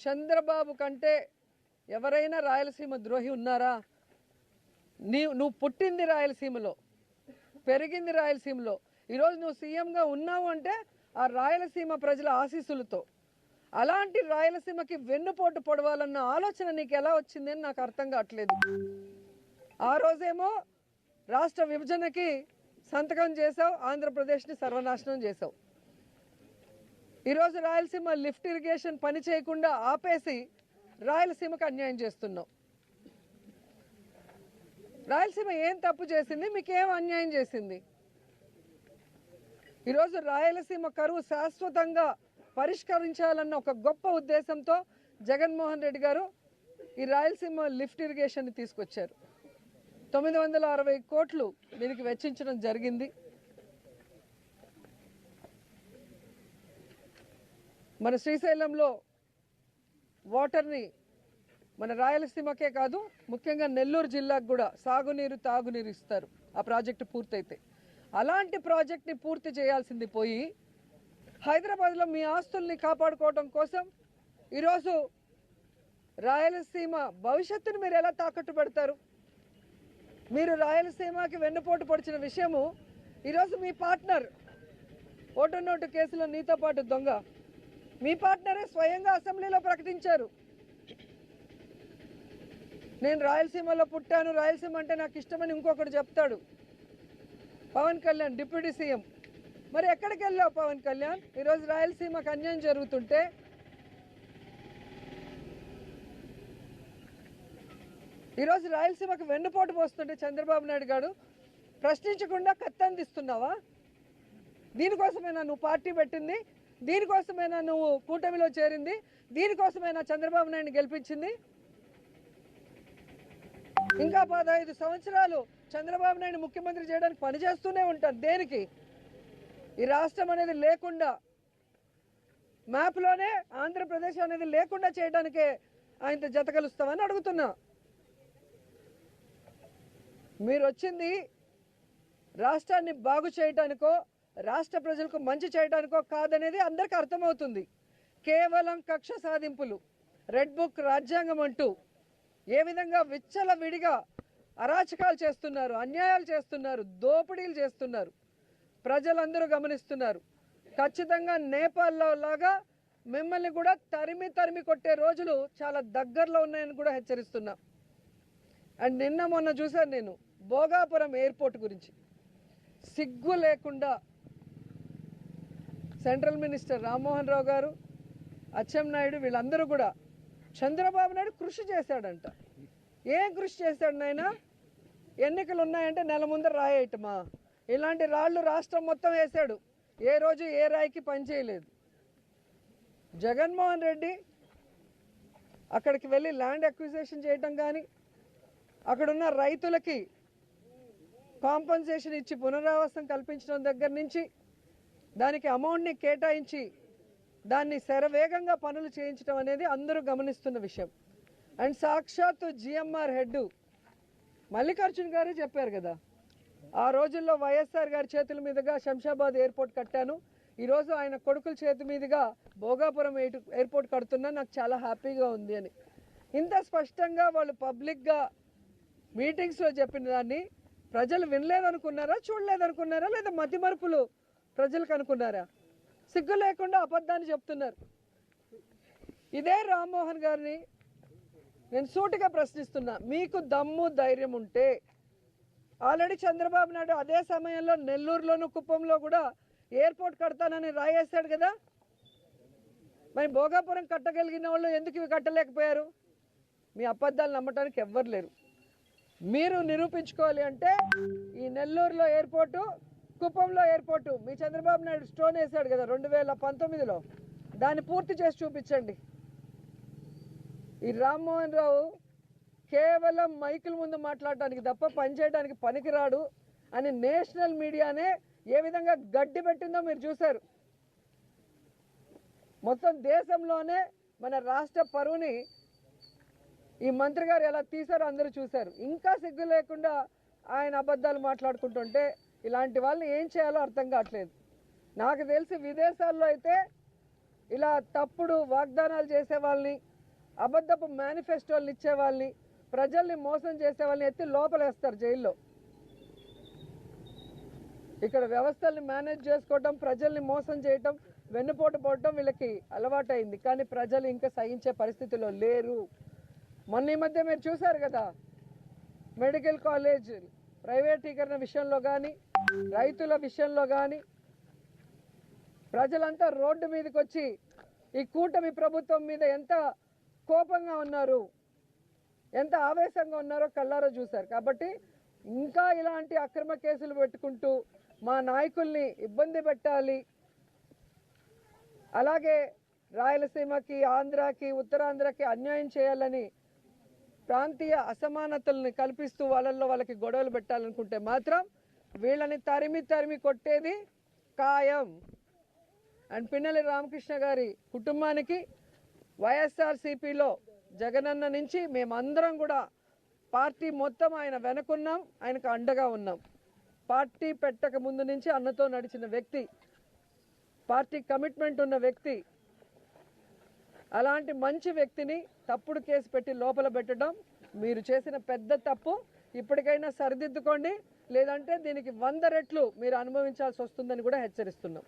చంద్రబాబు కంటే ఎవరైనా రాయలసీమ ద్రోహి ఉన్నారా? నువ్వు పుట్టింది రాయలసీమలో, పెరిగింది రాయలసీమలో. ఈరోజు నువ్వు సీఎంగా ఉన్నావు అంటే ఆ రాయలసీమ ప్రజల ఆశీస్సులతో. అలాంటి రాయలసీమకి వెన్నుపోటు పొడవాలన్న ఆలోచన నీకు ఎలా వచ్చిందని నాకు అర్థం కావట్లేదు. ఆ రోజేమో రాష్ట్ర విభజనకి సంతకం చేసావు, ఆంధ్రప్రదేశ్ని సర్వనాశనం చేసావు. ఈరోజు రాయలసీమ లిఫ్ట్ ఇరిగేషన్ పని చేయకుండా ఆపేసి రాయలసీమకు అన్యాయం చేస్తున్నావు. రాయలసీమ ఏం తప్పు చేసింది? మీకేం అన్యాయం చేసింది? ఈరోజు రాయలసీమ కరువు శాశ్వతంగా పరిష్కరించాలన్న ఒక గొప్ప ఉద్దేశంతో జగన్మోహన్ రెడ్డి గారు ఈ రాయలసీమ లిఫ్ట్ ఇరిగేషన్ని తీసుకొచ్చారు. 960 కోట్లు దీనికి వెచ్చించడం జరిగింది. మన శ్రీశైలంలో వాటర్ని మన రాయలసీమకే కాదు, ముఖ్యంగా నెల్లూరు జిల్లాకు కూడా సాగునీరు, తాగునీరు ఇస్తారు ఆ ప్రాజెక్టు పూర్తయితే. అలాంటి ప్రాజెక్ట్ని పూర్తి చేయాల్సింది పోయి హైదరాబాద్లో మీ ఆస్తుల్ని కాపాడుకోవడం కోసం ఈరోజు రాయలసీమ భవిష్యత్తును మీరు ఎలా తాకట్టు పెడతారు? మీరు రాయలసీమకి వెన్నుపోటు పొడిచిన విషయము ఈరోజు మీ పార్ట్నర్ ఓటు నోటు కేసులో నీతో పాటు దొంగ మీ పార్ట్నరే స్వయంగా అసెంబ్లీలో ప్రకటించారు. నేను రాయలసీమలో పుట్టాను, రాయలసీమ అంటే నాకు ఇష్టమని ఇంకొకటి చెప్తాడు పవన్ కళ్యాణ్, డిప్యూటీ సీఎం. మరి ఎక్కడికి వెళ్ళావు పవన్ కళ్యాణ్? ఈరోజు రాయలసీమకు అన్యాయం జరుగుతుంటే, ఈరోజు రాయలసీమకు వెన్నుపోటు పోస్తుంటే చంద్రబాబు నాయుడు గారు ప్రశ్నించకుండా కత్తందిస్తున్నావా? దీనికోసమేనా నువ్వు పార్టీ పెట్టింది? దీనికోసమేనా నువ్వు కూటమిలో చేరింది? దీనికోసమేనా చంద్రబాబు నాయుడిని గెలిపించింది? ఇంకా 15 సంవత్సరాలు చంద్రబాబు నాయుడు ముఖ్యమంత్రి చేయడానికి పనిచేస్తూనే ఉంటారు. దేనికి? ఈ రాష్ట్రం అనేది లేకుండా, మ్యాప్లోనే ఆంధ్రప్రదేశ్ అనేది లేకుండా చేయడానికే ఆయనతో జత కలుస్తామని అడుగుతున్నా. మీరు వచ్చింది రాష్ట్రాన్ని బాగు చేయడానికో, రాష్ట్ర ప్రజలకు మంచి చేయడానికో కాదనేది అందరికీ అర్థమవుతుంది. కేవలం కక్ష సాధింపులు, రెడ్ బుక్ రాజ్యాంగం అంటూ ఏ విధంగా విచ్చలవిడిగా అరాచకాలు చేస్తున్నారు, అన్యాయాలు చేస్తున్నారు, దోపిడీలు చేస్తున్నారు ప్రజలందరూ గమనిస్తున్నారు. ఖచ్చితంగా నేపాల్లో లాగా మిమ్మల్ని కూడా తరిమి తరిమి కొట్టే రోజులు చాలా దగ్గరలో ఉన్నాయని కూడా హెచ్చరిస్తున్నా. అండ్ నిన్న మొన్న చూశాను నేను భోగాపురం ఎయిర్పోర్ట్ గురించి. సిగ్గు లేకుండా సెంట్రల్ మినిస్టర్ రామ్మోహన్ రావు గారు, అచ్చెన్నాయుడు వీళ్ళందరూ కూడా చంద్రబాబు నాయుడు కృషి చేశాడంట. ఏం కృషి చేశాడు నాయన? ఎన్నికలు ఉన్నాయంటే నెల ముందర రాయేయటమా? ఇలాంటి రాళ్ళు రాష్ట్రం మొత్తం వేశాడు. ఏ రోజు ఏ రాయికి పనిచేయలేదు. జగన్మోహన్ రెడ్డి అక్కడికి వెళ్ళి ల్యాండ్ అక్విజిషన్ చేయటం కానీ, అక్కడున్న రైతులకి కాంపన్సేషన్ ఇచ్చి పునరావాసం కల్పించడం దగ్గర నుంచి, దానికి అమౌంట్ని కేటాయించి దాన్ని శరవేగంగా పనులు చేయించడం అనేది అందరూ గమనిస్తున్న విషయం. అండ్ సాక్షాత్తు జిఎంఆర్ హెడ్ మల్లికార్జున్ గారే చెప్పారు కదా, ఆ రోజుల్లో వైఎస్ఆర్ గారి చేతుల మీదుగా శంషాబాద్ ఎయిర్పోర్ట్ కట్టాను, ఈరోజు ఆయన కొడుకుల చేతి మీదుగా భోగాపురం ఎయిర్పోర్ట్ కడుతున్నా, నాకు చాలా హ్యాపీగా ఉంది అని. ఇంత స్పష్టంగా వాళ్ళు పబ్లిక్గా మీటింగ్స్లో చెప్పిన దాన్ని ప్రజలు వినలేదనుకున్నారా, చూడలేదనుకున్నారా, లేదా మతిమరుపులు ప్రజలకు అనుకున్నారా? సిగ్గు లేకుండా అబద్ధాన్ని చెప్తున్నారు. ఇదే రామ్మోహన్ గారిని నేను సూటిగా ప్రశ్నిస్తున్నా. మీకు దమ్ము ధైర్యం ఉంటే ఆల్రెడీ చంద్రబాబు నాయుడు అదే సమయంలో నెల్లూరులోను కుప్పంలో కూడా ఎయిర్పోర్ట్ కడతానని రాయేశాడు కదా. మరి భోగాపురం కట్టగలిగిన వాళ్ళు ఎందుకు ఇవి కట్టలేకపోయారు? మీ అబద్ధాలు నమ్మటానికి ఎవ్వరు లేరు. మీరు నిరూపించుకోవాలి అంటే ఈ నెల్లూరులో ఎయిర్పోర్టు, కుప్పంలో ఎయిర్పోర్టు మీ చంద్రబాబు నాయుడు స్టోన్ వేశాడు కదా 2019లో, దాన్ని పూర్తి చేసి చూపించండి. ఈ రామ్మోహన్ రావు కేవలం మైకుల ముందు మాట్లాడటానికి తప్ప పనిచేయడానికి పనికిరాడు అని నేషనల్ మీడియానే ఏ విధంగా గడ్డి పెట్టిందో మీరు చూశారు. మొత్తం దేశంలోనే మన రాష్ట్ర పరువుని ఈ మంత్రి గారు ఎలా తీశారో అందరూ చూశారు. ఇంకా సిగ్గు లేకుండా ఆయన అబద్ధాలు మాట్లాడుకుంటుంటే ఇలాంటి వాళ్ళని ఏం చేయాలో అర్థం కావట్లేదు. నాకు తెలిసి విదేశాల్లో అయితే ఇలా తప్పుడు వాగ్దానాలు చేసే వాళ్ళని, అబద్ధపు మేనిఫెస్టోలు ఇచ్చే వాళ్ళని, ప్రజల్ని మోసం చేసే వాళ్ళని ఎత్తి లోపలేస్తారు జైల్లో. ఇక్కడ వ్యవస్థల్ని మేనేజ్ చేసుకోవటం, ప్రజల్ని మోసం చేయటం, వెన్నుపోటు పోవటం వీళ్ళకి అలవాటైంది. కానీ ప్రజలు ఇంకా సహించే పరిస్థితిలో లేరు. మొన్న ఈ మధ్య మీరు చూశారు కదా, మెడికల్ కాలేజ్ ప్రైవేటీకరణ విషయంలో కానీ, రైతుల విషయంలో కానీ ప్రజలంతా రోడ్డు మీదకి వచ్చి ఈ కూటమి ప్రభుత్వం మీద ఎంత కోపంగా ఉన్నారు, ఎంత ఆవేశంగా ఉన్నారో కళ్ళారో చూశారు. కాబట్టి ఇంకా ఇలాంటి అక్రమ కేసులు పెట్టుకుంటూ మా నాయకుల్ని ఇబ్బంది పెట్టాలి, అలాగే రాయలసీమకి, ఆంధ్రాకి, ఉత్తరాంధ్రకి అన్యాయం చేయాలని ప్రాంతీయ అసమానతల్ని కల్పిస్తూ వాళ్ళకి గొడవలు పెట్టాలనుకుంటే మాత్రం వీళ్ళని తరిమి కొట్టేది ఖాయం. అండ్ పిన్నెల్లి రామకృష్ణ గారి కుటుంబానికి వైఎస్ఆర్సీపీలో జగనన్న నుంచి మేమందరం కూడా పార్టీ మొత్తం ఆయన వెనకున్నాం, ఆయనకు అండగా ఉన్నాం. పార్టీ పెట్టక ముందు నుంచి అన్నతో నడిచిన వ్యక్తి, పార్టీ కమిట్మెంట్ ఉన్న వ్యక్తి. అలాంటి మంచి వ్యక్తిని తప్పుడు కేసు పెట్టి లోపల పెట్టడం మీరు చేసిన పెద్ద తప్పు. ఇప్పటికైనా సరిదిద్దుకోండి, లేదంటే దీనికి 100 రెట్లు మీరు అనుభవించాల్సి వస్తుందని కూడా హెచ్చరిస్తున్నాం.